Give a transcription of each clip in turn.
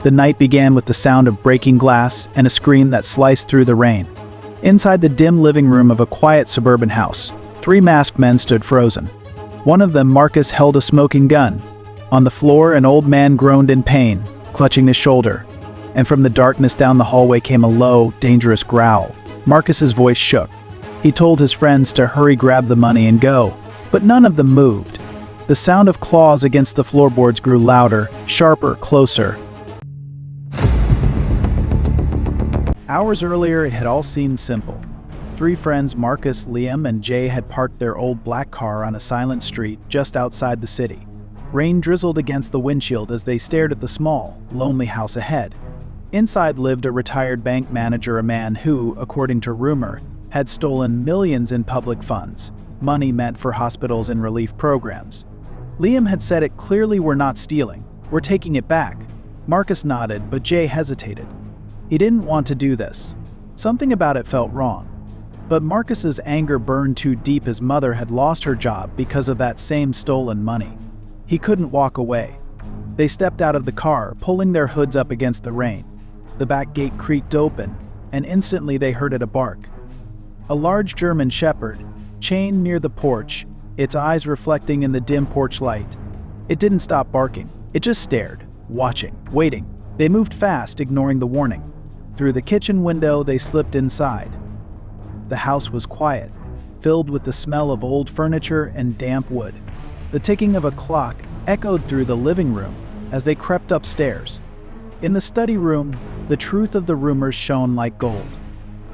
The night began with the sound of breaking glass and a scream that sliced through the rain. Inside the dim living room of a quiet suburban house, 3 masked men stood frozen. One of them, Marcus, held a smoking gun. On the floor, an old man groaned in pain, clutching his shoulder. And from the darkness down the hallway came a low, dangerous growl. Marcus's voice shook. He told his friends to hurry, grab the money, and go. But none of them moved. The sound of claws against the floorboards grew louder, sharper, closer. Hours earlier, it had all seemed simple. 3 friends, Marcus, Liam, and Jay, had parked their old black car on a silent street just outside the city. Rain drizzled against the windshield as they stared at the small, lonely house ahead. Inside lived a retired bank manager, a man who, according to rumor, had stolen millions in public funds, money meant for hospitals and relief programs. Liam had said it clearly, "We're not stealing, we're taking it back." Marcus nodded, but Jay hesitated. He didn't want to do this. Something about it felt wrong. But Marcus's anger burned too deep. His mother had lost her job because of that same stolen money. He couldn't walk away. They stepped out of the car, pulling their hoods up against the rain. The back gate creaked open, and instantly they heard it bark. A large German shepherd, chained near the porch, its eyes reflecting in the dim porch light. It didn't stop barking. It just stared, watching, waiting. They moved fast, ignoring the warning. Through the kitchen window, they slipped inside. The house was quiet, filled with the smell of old furniture and damp wood. The ticking of a clock echoed through the living room as they crept upstairs. In the study room, the truth of the rumors shone like gold.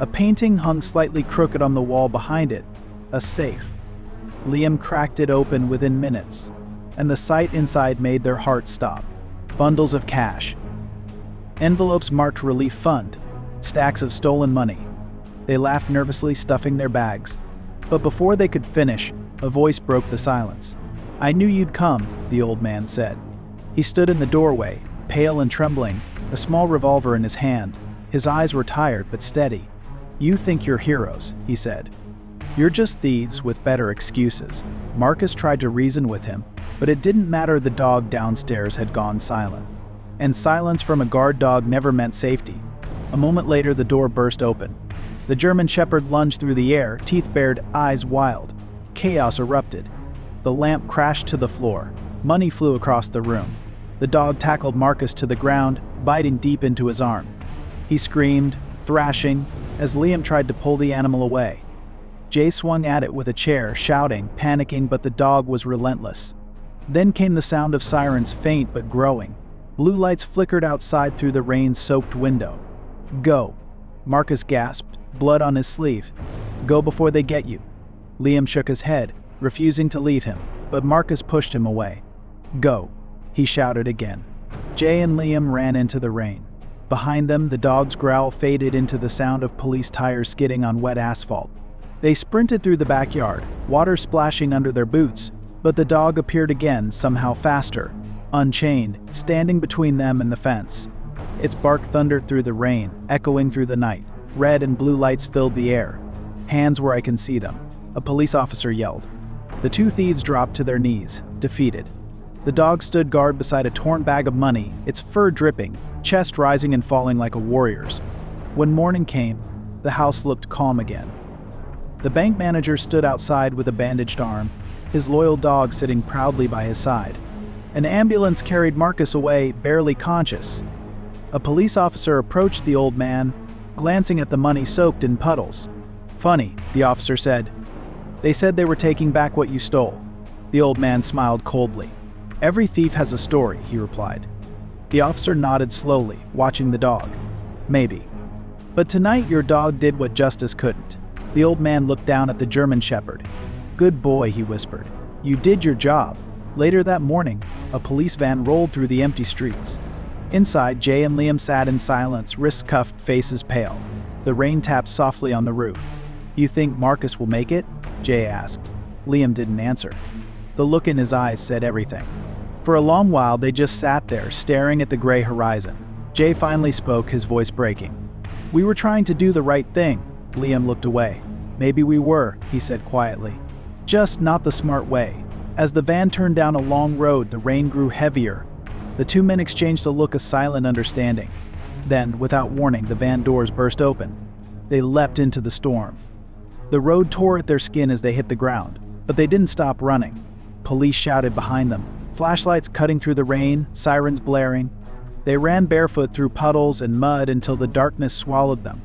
A painting hung slightly crooked on the wall behind it, a safe. Liam cracked it open within minutes, and the sight inside made their hearts stop. Bundles of cash. Envelopes marked relief fund, stacks of stolen money. They laughed nervously, stuffing their bags. But before they could finish, a voice broke the silence. "I knew you'd come," the old man said. He stood in the doorway, pale and trembling, a small revolver in his hand. His eyes were tired but steady. "You think you're heroes," he said. "You're just thieves with better excuses." Marcus tried to reason with him, but it didn't matter. The dog downstairs had gone silent. And silence from a guard dog never meant safety. A moment later, the door burst open. The German shepherd lunged through the air, teeth bared, eyes wild. Chaos erupted. The lamp crashed to the floor. Money flew across the room. The dog tackled Marcus to the ground, biting deep into his arm. He screamed, thrashing, as Liam tried to pull the animal away. Jay swung at it with a chair, shouting, panicking, but the dog was relentless. Then came the sound of sirens, faint but growing. Blue lights flickered outside through the rain-soaked window. "Go," Marcus gasped, blood on his sleeve. "Go before they get you." Liam shook his head, refusing to leave him, but Marcus pushed him away. "Go," he shouted again. Jay and Liam ran into the rain. Behind them, the dog's growl faded into the sound of police tires skidding on wet asphalt. They sprinted through the backyard, water splashing under their boots, but the dog appeared again, somehow faster, unchained, standing between them and the fence. Its bark thundered through the rain, echoing through the night. Red and blue lights filled the air. "Hands where I can see them," a police officer yelled. The 2 thieves dropped to their knees, defeated. The dog stood guard beside a torn bag of money, its fur dripping, chest rising and falling like a warrior's. When morning came, the house looked calm again. The bank manager stood outside with a bandaged arm, his loyal dog sitting proudly by his side. An ambulance carried Marcus away, barely conscious. A police officer approached the old man, glancing at the money soaked in puddles. "Funny," the officer said. "They said they were taking back what you stole." The old man smiled coldly. "Every thief has a story," he replied. The officer nodded slowly, watching the dog. "Maybe. But tonight your dog did what justice couldn't." The old man looked down at the German shepherd. "Good boy," he whispered. "You did your job." Later that morning, a police van rolled through the empty streets. Inside, Jay and Liam sat in silence, wrists cuffed, faces pale. The rain tapped softly on the roof. "You think Marcus will make it?" Jay asked. Liam didn't answer. The look in his eyes said everything. For a long while, they just sat there, staring at the gray horizon. Jay finally spoke, his voice breaking. "We were trying to do the right thing." Liam looked away. "Maybe we were," he said quietly. "Just not the smart way." As the van turned down a long road, the rain grew heavier. The two men exchanged a look of silent understanding. Then, without warning, the van doors burst open. They leapt into the storm. The road tore at their skin as they hit the ground, but they didn't stop running. Police shouted behind them, flashlights cutting through the rain, sirens blaring. They ran barefoot through puddles and mud until the darkness swallowed them.